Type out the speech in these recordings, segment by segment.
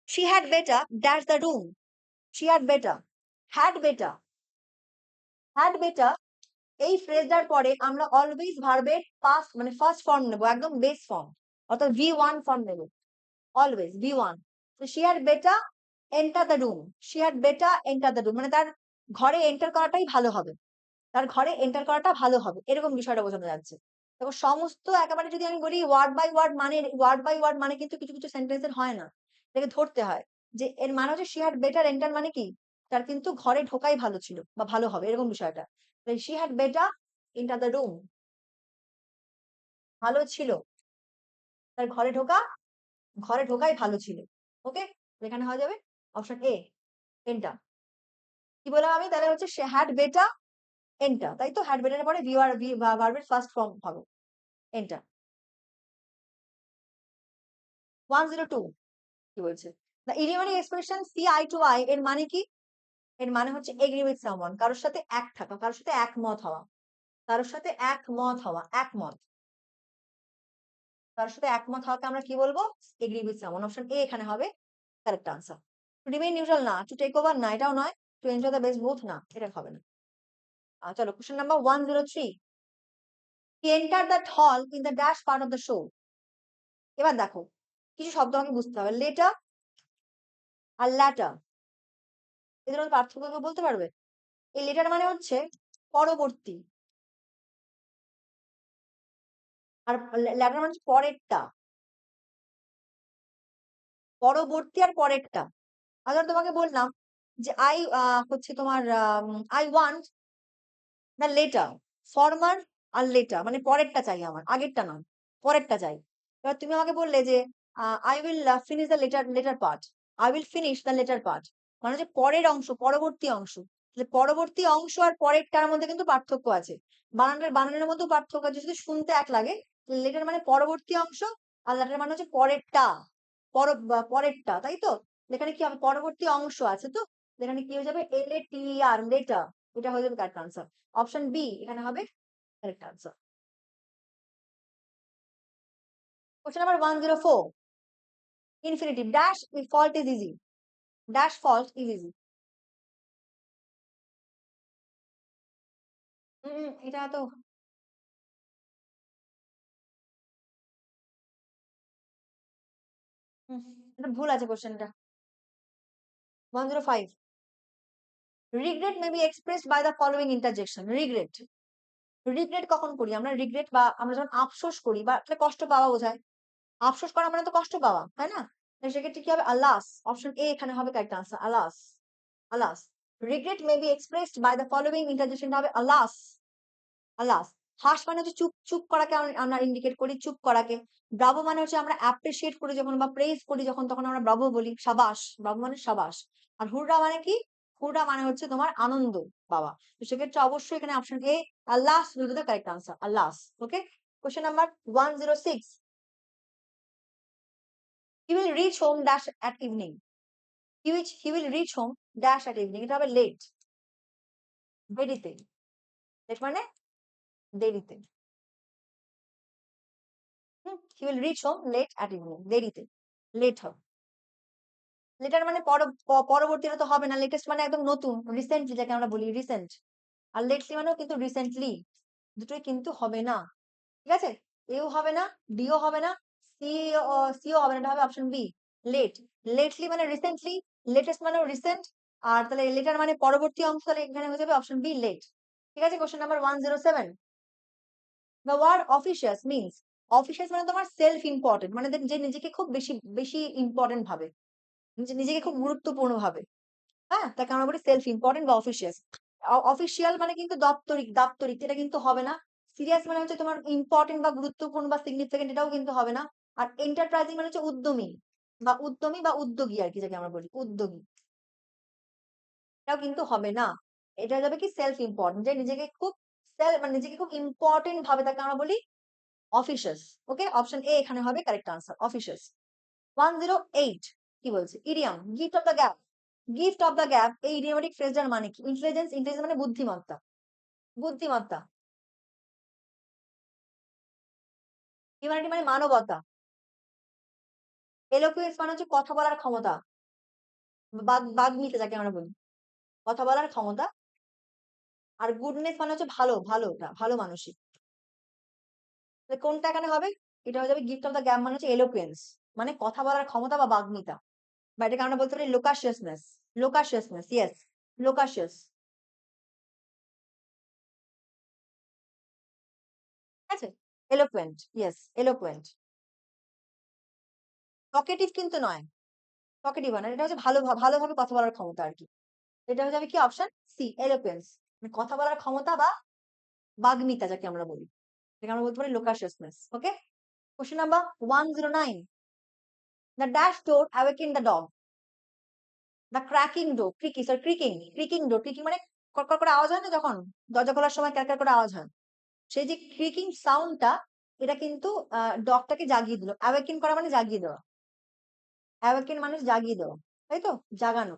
she had better dash the room. she had better had better had better এই ফ্রেজটার পরে আমরা always ভার্বের past মানে ফার্স্ট ফর্ম নেব, একদম বেস ফর্ম, অর্থাৎ V1 ফর্ম নেব অলওয়েজ V1। তো she had better enter the room, she had better enter the room মানে তার ঘরে এন্টার করাটাই ভালো হবে, তার ঘরে এন্টার করাটা ভালো হবে, এরকম বিষয়টা বোঝানো যাচ্ছে। দেখো সমস্ত একেবারে যদি আমি বলি ওয়ার্ড বাই ওয়ার্ড মানে কিন্তু কিছু কিছু সেন্টেন্সের হয় না, এটাকে ধরতে হয় যে এর মানে হচ্ছে she had better enter মানে কি তার কিন্তু ঘরে ঢোকাই ভালো ছিল বা ভালো হবে, এরকম বিষয়টা। she had better enter the room ভালো ছিল, তার ঘরে ঢোকাই ভালো ছিল। ওকে, এখানে হয়ে যাবে অপশন এ এন্টার। কি বললাম আমি তাহলে হচ্ছে সে হ্যাড বেটার এন্টার, তাই তো হ্যাড বেটার পরে ভার্বের ফার্স্ট ফর্ম হবে এন্টার। 102 কি বলছে, the idiomatic expression see eye to eye এর মানে কি? এর মানে হচ্ছে এগ্রি উইথ সামওয়ান, কারোর সাথে এক থাকা, কারোর সাথে একমত হওয়া, কারোর সাথে একমত হওয়া, একমত, কারোর সাথে একমত হওয়াকে আমরা কি বলবো? Agree with someone. Option A এখানে হবে correct answer. To remain neutral না, টু টেক ওভার না, এটাও নয়, to enjoy the best both না, এটা হবে না। চলো question number 103, he entered that hall in the dash part of the show। এবার দেখো কিছু শব্দ আমাকে বুঝতে হবে, লেটার আর ল্যাটার, এদের মধ্যে পার্থক্য কেউ বলতে পারবে? এই লেটার মানে হচ্ছে পরবর্তী, আর ল্যাটার মানে হচ্ছে পরেরটা, পরবর্তী আর পরেরটা। আবার তোমাকে বললাম যে হচ্ছে তোমার I want the letter, former আর লেটার মানে পরেরটা চাই আমার, আগেরটা নয়, পরেরটা চাই। এবার তুমি আমাকে বললে যে I will finish the letter part, I will finish the letter part মানে হচ্ছে পরের অংশ, পরবর্তী অংশ। পরবর্তী অংশ আর পরেরটার মধ্যে কিন্তু পার্থক্য আছে, বানানের মধ্যে পার্থক্য আছে, যদি শুনতে এক লাগে। লেটার মানে পরবর্তী অংশ, আর লেটার মানে হচ্ছে পরেরটা, পরেরটা, তাই তো? এখানে কি হবে, পরবর্তী অংশ আছে তো, এখানে কি হয়ে যাবে LATER লেটার, এটা হয়ে যাবে কারেক্ট আনসার। অপশন বি এখানে হবে correct answer. Question number 104, infinitive dash fault is easy, dash fault is easy. এটা তো এটা ভুল আছে কোশ্চেনটা। 105, regret may be expressed by the following interjection. Regret, regret কখন করি আমরা? রিগ্রেট বা আমরা যখন আফসোস করি বা একটা কষ্ট পাওয়া বোঝায়, আফসোস করা মানে তো কষ্ট পাওয়া, তাই না? সেক্ষেত্রে কি হবে? আলাস, অপশন এ এখানে হবে correct answer, alas, alas. Regret may be expressed by the following interjection হবে আলাস, আলাস। হাস মানে হচ্ছে চুপ, চুপ করাকে আমরা ইন্ডিকেট করি, চুপ করাকে। ব্রাভো মানে হচ্ছে আমরা অ্যাপ্রিসিয়েট করি যখন বা প্রেজ করি যখন, তখন আমরা ব্রাভো বলি, সাবাস, ব্রাভো মানে সাবাস। আর হুররা মানে কি? হুররা মানে হচ্ছে তোমার আনন্দ পাওয়া। তো সেক্ষেত্রে অবশ্যই এখানে option A alas will be the correct answer, alas. Okay, question number 106, he will reach home dash at evening, he will reach home dash at evening, এটা হবে লেট, দেরিতে। লেট মানে দেরিতে। He will reach home late at evening, দেরিতে, late হবে। Latter মানে পরবর্তীটা তো হবে না, লেটেস্ট মানে একদম নতুন, রিসেন্টলি যাকে আমরা বলি রিসেন্ট। আর লেটলি মানেও কিন্তু রিসেন্টলি, দুটোই কিন্তু হবে না। ঠিক আছে, এও হবে না, ডিও হবে না, সি সিও হবে না, এটা হবে অপশন বি লেট। লেটলি মানে রিসেন্টলি, লেটেস্ট মানেও রিসেন্ট, আর তাহলে লেটার মানে পরবর্তী অংশ, তাহলে এখানে হয়ে যাবে অপশন বি লেট। ঠিক আছে, question number 107, the word officious means, officious মানে তোমার সেলফ ইম্পর্টেন্ট, মানে যে নিজেকে খুব বেশি বেশি ইম্পর্টেন্ট ভাবে, নিজেকে খুব গুরুত্বপূর্ণ ভাবে, হ্যাঁ, তাকে আমরা বলি সেলফ ইম্পর্টেন্ট বা অফিসিয়াস। অফিসিয়াল মানে কিন্তু দাপ্তরিক, দাপ্তরিক এটা কিন্তু হবে না। সিরিয়াস মানে হচ্ছে তোমার ইম্পর্টেন্ট বা গুরুত্বপূর্ণ বা সিগনিফিকেন্ট, এটাও কিন্তু হবে না। আর এন্টারপ্রাইজিং মানে হচ্ছে উদ্যমী বা উদ্যোগী আর কি, যাকে আমরা বলি উদ্যোগী, এটাও কিন্তু হবে না। এটা যাবে কি সেলফ ইম্পর্টেন্ট, যে নিজেকে খুব মানে নিজেকে খুব ইম্পর্টেন্ট ভাবে, তাকে আমরা বলি অফিসিয়াস। ওকে, অপশন এ এখানে হবে কারেক্ট আনসার, অফিসিয়াস। 108 কি বলছে, idiom gift of the gap, gift of the gap এই ইডিওমেটিক ফ্রেজটার মানে কি? ইন্টেলিজেন্স, ইন্টেলিজেন্স মানে বুদ্ধিমত্তা, বুদ্ধিমত্তা। হিউম্যানিটি মানে মানবতা। এলোকুয়েন্স মানে হচ্ছে কথা বলার ক্ষমতা। বাগ্মিতা যাকে আমরা বলি, কথা বলার ক্ষমতা। আর গুডনেস মানে হচ্ছে ভালো, ভালো মানসিক। কোনটা এখানে হবে? এটা হয়ে যাবে গিফট অফ দ্য গ্যাব, মানে হচ্ছে এলোকুয়েন্স, মানে কথা বলার ক্ষমতা বা বাগ্মিতা, বা এটাকে আমরা বলতে পারি লোকাশিয়াসনেস। লোকাশিয়াসনেস, ইয়েস, লোকাশিয়াস। ঠিক আছে, এলোকুয়েন্ট, ইয়েস, এলোকুয়েন্ট। টকেটিভ কিন্তু নয়, টকেটিভ না, এটা হচ্ছে ভালোভাবে কথা বলার ক্ষমতা আর কি। এটা হয়ে যাবে কি অপশন সি, এলোকুয়েন্স, মানে কথা বলার ক্ষমতা বা বাগ্মিতা যাকে আমরা বলি, এটাকে আমরা বলতে পারি লোকাশিয়াসনেস। ওকে, question number 109, the dash door awakened the dog, the cracking door, ক্রিকিং ডোর, ক্রিকিং মানে কড়কড় করে আওয়াজ হয় না যখন দরজা খোলার সময় ক্যারক্যার করে আওয়াজ হয়, সেই যে ক্রিকিং সাউন্ডটা, এটা কিন্তু ডগটাকে জাগিয়ে দিল। অ্যাওয়েকেন করা মানে জাগিয়ে দেওয়া, অ্যাওয়েকেন মানে জাগিয়ে দেওয়া, তাই তো, জাগানো।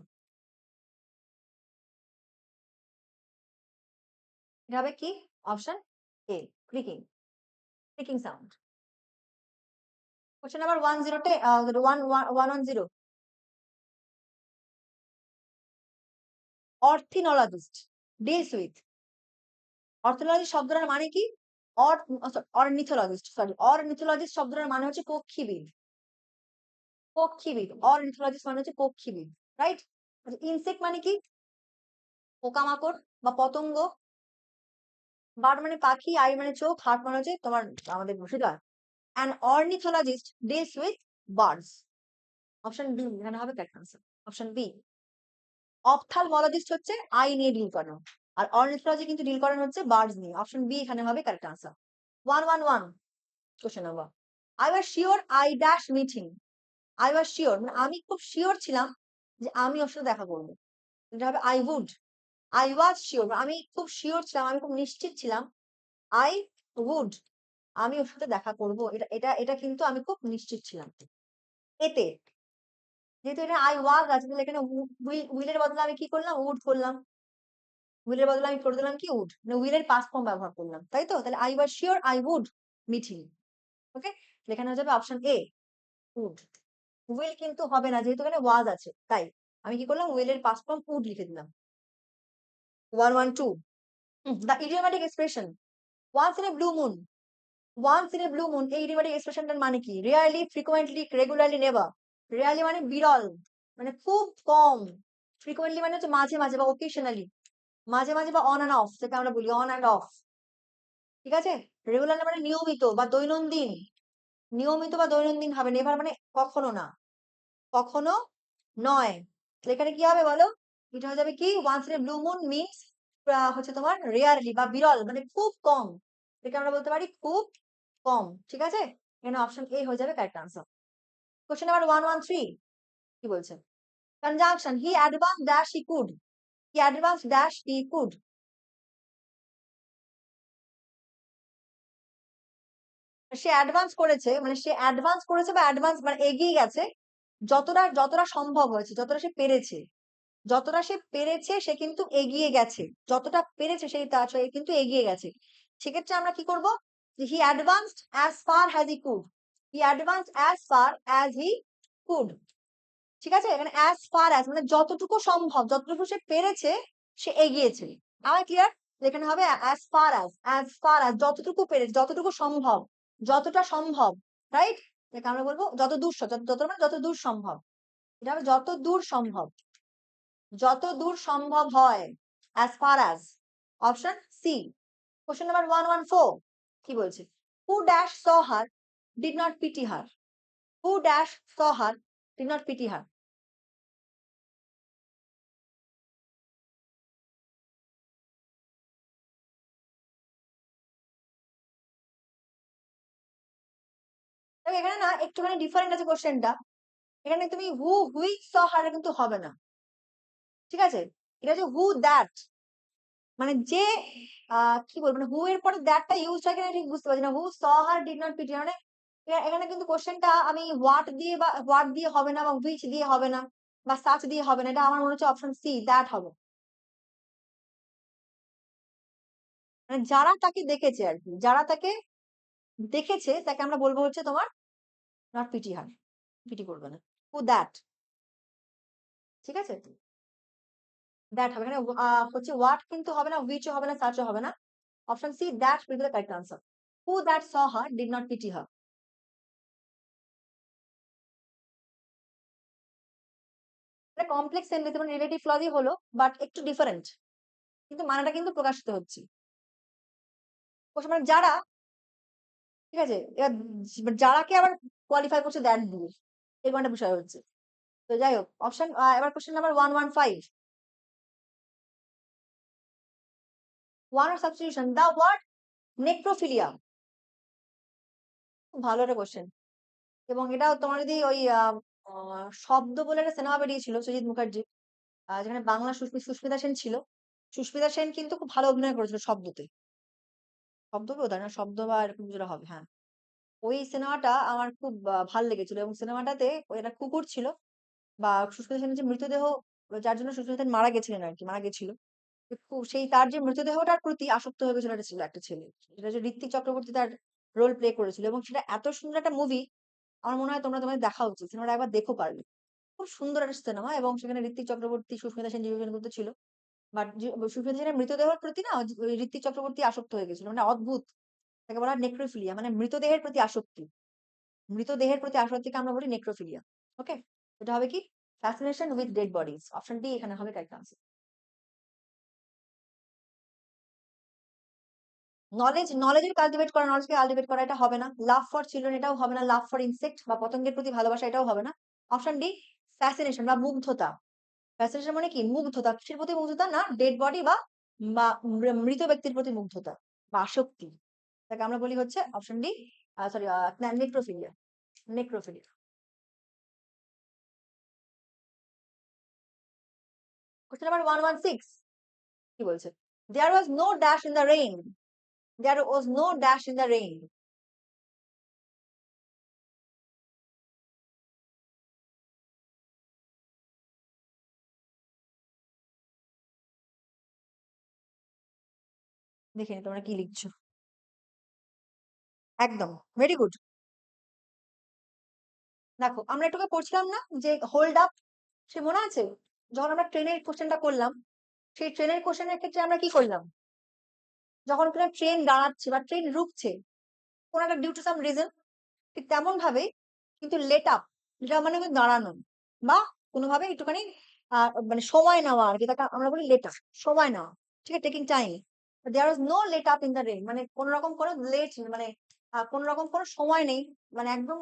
এটা হবে কি option A, creaking, creaking sound. Question number 110, ornithologist deals with, ornithologist শব্দটার মানে কি? অর্নিথোলজিস্ট, সরি, অর্নিথোলজিস্ট শব্দটার মানে হচ্ছে পক্ষীবিদ, পক্ষীবিদ, অর্নিথোলজিস্ট মানে হচ্ছে পক্ষীবিদ, রাইট। ইনসেক্ট মানে কি? পোকামাকড় বা পতঙ্গ। বার্ড মানে পাখি, আই মানে চোখ, হার্ট মানে হচ্ছে তোমার আমাদের হৃদয়। An ornithologist deals with birds, option B এখানে হবে correct answer, option B. Ophthalmologist হচ্ছে আই নিয়ে ডিল করেন, আর অর্নিথোলজি কিন্তু ডিল করেন হচ্ছে বার্ডস নিয়ে, অপশন বি এখানে হবে correct answer. 111, question number, I was sure I dash meeting, I was sure মানে আমি খুব শিওর ছিলাম যে আমি ওর সাথে দেখা করবো, এটা হবে I would. I was sure আমি খুব শিওর ছিলাম, আমি খুব নিশ্চিত ছিলাম। আই উড, আমি ওর সাথে দেখা করব, এটা এটা এটা কিন্তু আমি খুব নিশ্চিত ছিলাম। এতে যেহেতু এটা আই ওয়াজ আছে, তাহলে এখানে উইলের বদলে আমি কি করলাম? উড করলাম। উইলের বদলে আমি করে দিলাম কি? উড, মানে উইলের পাস্ট ফর্ম ব্যবহার করলাম, তাই তো। তাহলে I was sure I would meet him. Okay, এখানে হয়ে যাবে অপশন এ, উড। উইল কিন্তু হবে না, যেহেতু এখানে ওয়াজ আছে, তাই আমি কি করলাম? উইলের পাস্ট ফর্ম উড লিখে দিলাম। 112, the idiomatic expression once in a blue moon, once in a blue moon, এই ইডিওম্যাটিক এক্সপ্রেশনটার মানে কি? Rarely, frequently, regularly, never. Rarely মানে বিরল, মানে খুব কম। ফ্রিকোয়েন্টলি মানে হচ্ছে মাঝে মাঝে বা ওকেশনালি, মাঝে মাঝে বা অন অ্যান্ড অফ, যেটা আমরা বলি অন অ্যান্ড অফ। ঠিক আছে, রেগুলার মানে নিয়মিত বা দৈনন্দিন, নিয়মিত বা দৈনন্দিন ভাবে। নেভার মানে কখনো না, কখনো নয়। তাহলে এখানে কি হবে বলো? এটা হয়ে যাবে কি? Once in a blue moon means হচ্ছে তোমার রেয়ারলি বা বিরল, মানে খুব কম। এটা আমরা বলতে পারি খুব কম। ঠিক আছে, এখানে অপশন এ হয়ে যাবে কারেক্ট আনসার। কোশ্চেন নাম্বার 113, কি বলছে? Conjunction, he advance dash he could, he advance dash he could. Say advance করেছে, মানে সে অ্যাডভান্স করেছে বা অ্যাডভান্স মানে এগিয়ে গেছে, যতটা যতটা সম্ভব হয়েছে, যতটা সে পেরেছে, যতটা সে পেরেছে সে কিন্তু এগিয়ে গেছে, যতটা পেরেছে সেই তা সে কিন্তু এগিয়ে গেছে। সেক্ষেত্রে আমরা কি করব? He advanced as far has he could, he advanced as far as he could. ঠিক আছে, এখানে অ্যাজ ফার অ্যাজ মানে যতটুকু সম্ভব, যতটুকু সে পেরেছে সে এগিয়েছে। আমার ক্লিয়ার? এখানে হবে অ্যাজ ফার অ্যাজ যতটুকু পেরেছে, যতটুকু সম্ভব, যতটা সম্ভব, রাইট। আমরা বলবো যত দূর, যত মানে যত দূর সম্ভব, এটা হবে যত দূর সম্ভব, যত দূর সম্ভব হয়, as far as, option C. Question number 114, কি বলছে? Who dash saw her did not pity her, who dash saw her did not pity her. এখানে না একটুখানি ডিফারেন্ট আছে কোশ্চেনটা। এখানে তুমি হু হুইচ স হার কিন্তু হবে না, ঠিক আছে। এটা হচ্ছে হু দ্যাট, মানে যে কি বলবো, মানে হু এর পরে দ্যাটটা ইউজ হয় কিনা ঠিক বুঝতে পারছি না। হু স হার ডিড নট পিটি, মানে এখানে কিন্তু কোশ্চেনটা আমি হোয়াট দিয়ে বা হোয়াট দিয়ে হবে না, বা হুইচ দিয়ে হবে না, বা সাচ দিয়ে হবে না, এটা আমার মনে হচ্ছে অপশন সি দ্যাট হবে। মানে যারা তাকে দেখেছে আর কি, যারা তাকে দেখেছে তাকে আমরা বলবো হচ্ছে তোমার নট পিটি হার, পিটি করবে না, হু দ্যাট। ঠিক আছে? দ্যাট হবে, এখানে হচ্ছে হোয়াট কিন্তু হবে না, হুইচও হবে না, সাচও হবে না। Option C, that will be the correct answer. Who that saw her did not pity her. এটা কমপ্লেক্স সেন্টেন্স এবং রিলেটিভ ক্লজই হলো, বাট একটু ডিফারেন্ট, কিন্তু মানেটা কিন্তু প্রকাশিত হচ্ছে। মানে যারা, ঠিক আছে, এবার যারাকে আবার কোয়ালিফাই করছে দ্যাট দিয়ে, এই একটা বিষয় হচ্ছে। তো যাই হোক, অপশন এবার question number 115, one word substitution, the word necrophilia. খুব ভালো একটা কোশ্চেন, এবং এটাও তোমার যদি ওই শব্দ বলে একটা সিনেমা বেরিয়েছিল সুজিত মুখার্জি, যেখানে বাংলা সুস্মিতা সেন ছিল। সুস্মিতা সেন কিন্তু খুব ভালো অভিনয় করেছিল শব্দতে। শব্দ বোধহয় না, শব্দ বা এরকম যেটা হবে, হ্যাঁ। ওই সিনেমাটা আমার খুব ভাল লেগেছিল, এবং সিনেমাটাতে ওই একটা কুকুর ছিল, বা সুস্মিতা সেনের যে মৃতদেহ, যার জন্য সুস্মিতা সেন মারা গেছিলেন আর কি, মারা গেছিল, সেই তার যে মৃতদেহটার প্রতি আসক্ত হয়ে গেছিল একটা ছিল, একটা ছেলে, সেটা যে ঋত্বিক চক্রবর্তী তার রোল প্লে করেছিল, এবং সেটা এত সুন্দর একটা মুভি। আমার মনে হয় তোমাদের দেখা উচিত, সিনেমাটা একবার দেখো পারলে। খুব সুন্দর একটা সিনেমা, এবং সেখানে ঋত্বিক চক্রবর্তী, সুস্মিতা সেন, জীবন সেনগুপ্ত ছিল। বাট সুস্মিতা সেনের মৃতদেহের প্রতি না ওই ঋত্বিক চক্রবর্তী আসক্ত হয়ে গেছিল, মানে অদ্ভুত। তাকে বলা হয় নেক্রোফিলিয়া, মানে মৃতদেহের প্রতি আসক্তি। মৃতদেহের প্রতি আসক্তিকে আমরা বলি নেক্রোফিলিয়া। ওকে, এটা হবে কি, fascination with dead bodies. Option D এখানে হবে কারেক্ট আনসার। নলেজের কালটিভেট করা, নলেজকে কালটিভেট করা, এটা হবে না। লাভ ফর চিলড্রেন, এটাও হবে না। লাভ ফর ইনসেক্ট বা পতঙ্গের প্রতি ভালোবাসা, এটাও হবে না। অপশন ডি, ফ্যাসিনেশন বা মুগ্ধতা। ফ্যাসিনেশন মানে কি, মুগ্ধতা। কিসের প্রতি মুগ্ধতা? না ডেড বডি বা বা মৃত ব্যক্তির প্রতি মুগ্ধতা বা আসক্তি। তাকে আমরা বলি হচ্ছে option D, sorry, necrophilia. Necrophilia. Question number 116 কি বলছে? There was no dash in the rain. There was no dash in the rain. দেখে নি তোমরা কি লিখছো। একদম, ভেরি গুড। দেখো, আমরা একটু আগে পড়ছিলাম না যে হোল্ড আপ, সে মনে আছে যখন আমরা ট্রেনের কোশ্চেনটা করলাম, সেই ট্রেনের কোশ্চেনের ক্ষেত্রে আমরা কি করলাম? যখন কোনো ট্রেন দাঁড়াচ্ছে বা ট্রেন রুকছে, কোন একটা ডিউ টু সাম রিজন, ঠিক তেমন ভাবে কিন্তু লেট আপ, এটা মানে কিন্তু দাঁড়ানো, বা কোনোভাবে একটুখানি মানে সময় নেওয়া আর কি, তাকে আমরা বলি লেট আপ, সময় নেওয়া। ঠিক আছে, taking time. There was no let up in the rain, মানে কোন রকম কোনো লেট, মানে কোন রকম কোনো সময় নেই, মানে একদম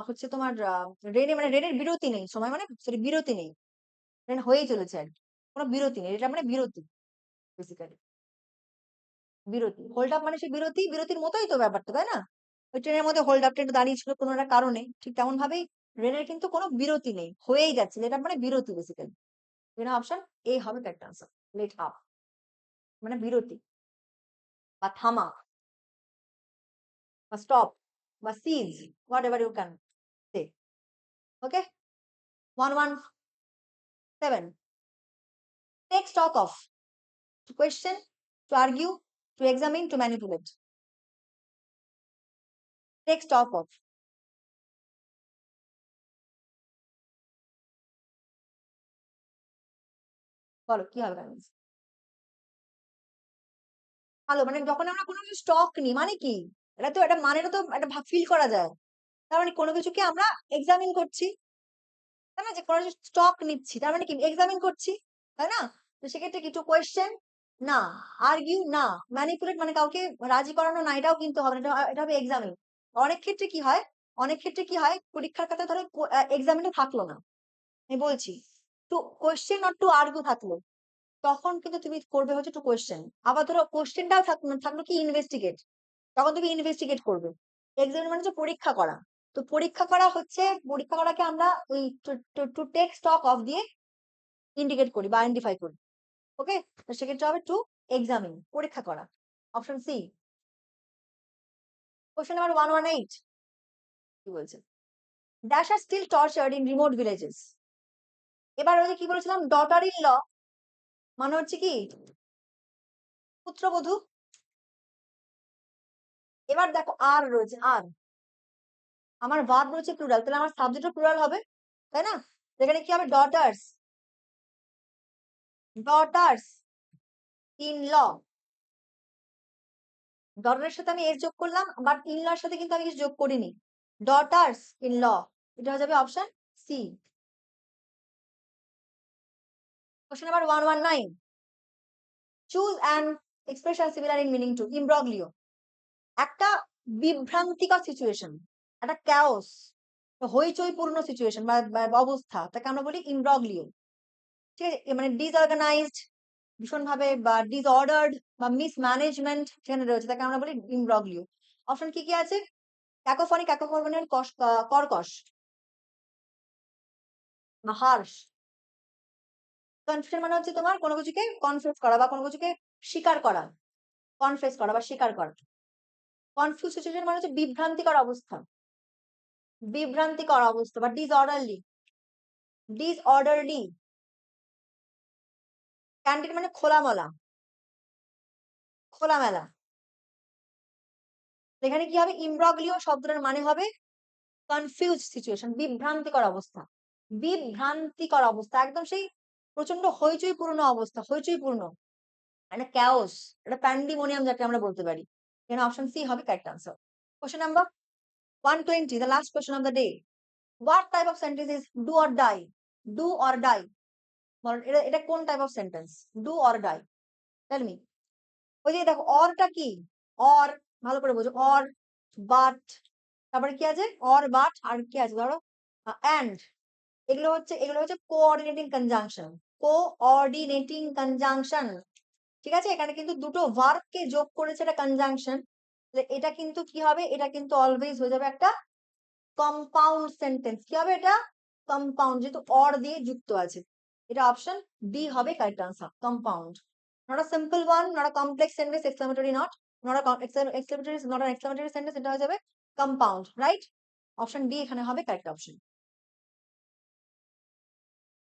হচ্ছে তোমার রেনে, মানে রেনের বিরতি নেই, সময় মানে সরি বিরতি নেই, ট্রেন হয়েই চলেছে আর কি, কোনো বিরতি নেই, এটা মানে বিরতি বেসিক্যালি। বিরতি, হোল্ড আপ মানে সে বিরতি, বিরতির মতোই তো ব্যাপারটা, তাই না? ওই ট্রেনের মধ্যে হোল্ড আপ, ট্রেন দাঁড়িয়ে ছিল কোনো একটা কারণে, ঠিক তেমন ভাবেই ট্রেনের কিন্তু কোনো বিরতি নেই, হয়েই যাচ্ছে, এটা মানে বিরতি বেসিক্যালি। এখানে অপশন এ হবে কারেক্ট আনসার। লেট আপ মানে বিরতি বা থামা বা স্টপ বা cease, whatever you can say. Okay, 117, take stock of, to question, to argue, to examine, to manipulate. Take stock of, বলো কি হবে? ভালো, মানে যখন আমরা কোনো কিছু স্টক নিই মানে কি, এটা তো, এটা মানেটা তো একটা ফিল করা যায়। তার মানে কোনো কিছুকে আমরা এক্সামিন করছি, তাই না? যে কোনো স্টক নিচ্ছি, তার মানে কি এক্সামিন করছি, তাই না? তো সেক্ষেত্রে কিছু কোয়েশ্চেন না, আর্গিউ না, ম্যানিপুলেট মানে কাউকে রাজি করানো না, এটাও কিন্তু হবে না, এটা হবে এক্সামিন। অনেক ক্ষেত্রে কি হয়, অনেক ক্ষেত্রে কি হয়, পরীক্ষার খাতায় ধরো এক্সামিনে থাকলো না, আমি বলছি, to question not to argue থাকলো, তখন কিন্তু তুমি করবে হচ্ছে টু কোয়েশ্চেন। আবার ধরো কোয়েশ্চেনটাও থাকলো, থাকলো কি ইনভেস্টিগেট, তখন তুমি ইনভেস্টিগেট করবে। এক্সামিন মানে হচ্ছে পরীক্ষা করা। তো পরীক্ষা করা হচ্ছে, পরীক্ষা করাকে আমরা ওই টু টেক স্টক অফ দিয়ে ইন্ডিকেট করি বা আইডেন্টিফাই করি। ওকে, তো সেক্ষেত্রে হবে টু এক্সামিন, পরীক্ষা করা। Option C. কোশ্চেন নাম্বার 118 কি বলছে? Dash are still tortured in remote villages. এবার ওই যে কি বলেছিলাম, ডটার ইন ল মানে হচ্ছে কি পুত্রবধূ। এবার দেখো আর রয়েছে, আর আমার ভার্ব রয়েছে প্লুরাল, তাহলে আমার সাবজেক্টও প্লুরাল হবে, তাই না? এখানে কি হবে, ডটার্স, ডটার্স ইন ল, ডটারের সাথে আমি এস যোগ করলাম, বাট ইন লর সাথে কিন্তু আমি কিছু যোগ করিনি। ডটার্স ইন ল, এটা হয়ে যাবে option C. Question number 119, choose an expression similar in meaning to imbroglio. একটা বিভ্রান্তিকর সিচুয়েশন, একটা ক্যাওস, হইচইপূর্ণ সিচুয়েশন বা অবস্থা, তাকে আমরা বলি ইমব্রগলিও। ঠিক আছে, মানে ডিসঅর্গানাইজড ভীষণভাবে, বা ডিসঅর্ডার্ড বা মিসম্যানেজমেন্ট সেখানে রয়েছে, তাকে আমরা বলি ইমব্রগলিও। অপশন কি কি আছে? ক্যাকোফনি, ক্যাকোফনির কর্কশ বা হার্শ। কনফিউশন মানে হচ্ছে তোমার কোনো কিছুকে কনফিউজ করা বা কোনো কিছুকে স্বীকার করা, কনফেস করা বা স্বীকার করা। কনফিউজ সিচুয়েশন মানে হচ্ছে বিভ্রান্তিকর অবস্থা, বিভ্রান্তিকর অবস্থা বা ডিসঅর্ডারলি, ডিসঅর্ডারলি। ক্যান্ডিড মানে খোলামেলা, খোলামেলা। এখানে কি হবে? ইমব্রগলিও শব্দটার মানে হবে কনফিউজ সিচুয়েশন, বিভ্রান্তিকর অবস্থা, বিভ্রান্তিকর অবস্থা, একদম সেই প্রচন্ড হইচইপূর্ণ অবস্থা, হইচইপূর্ণ, একটা ক্যাওস, একটা প্যান্ডিমোনিয়াম যাকে আমরা বলতে পারি। এখানে অপশন সি হবে correct answer. Question number 120, the last question of the day. What type of sentence is do or die? Do or die, বলেন এটা এটা কোন type of sentence? Do or die, tell me. ওই যে দেখো অরটা কি, or, ভালো করে বোঝো, অর, বাট, তারপরে কি আছে, অর বাট, আর কি আছে ধরো অ্যান্ড। এগুলো হচ্ছে কোঅর্ডিনেটিং কনজাংশন, কোঅর্ডিনেটিং কনজাংশন। ঠিক আছে, এখানে কিন্তু দুটো ভার্ব কে যোগ করেছে, এটা কনজাংশন। এটা কিন্তু কি হবে? এটা কিন্তু অলওয়েজ হয়ে যাবে একটা কম্পাউন্ড সেন্টেন্স। কি হবে এটা? কম্পাউন্ড, যেহেতু অর দিয়ে যুক্ত আছে। এটা অপশন ডি হবে correct answer, compound. Not a simple one, not a complex sentence, exclamatory not, not a exclamatory, not a exclamatory sentence, এটা হয়ে যাবে কম্পাউন্ড, রাইট? অপশন ডি এখানে হবে কারেক্ট অপশন।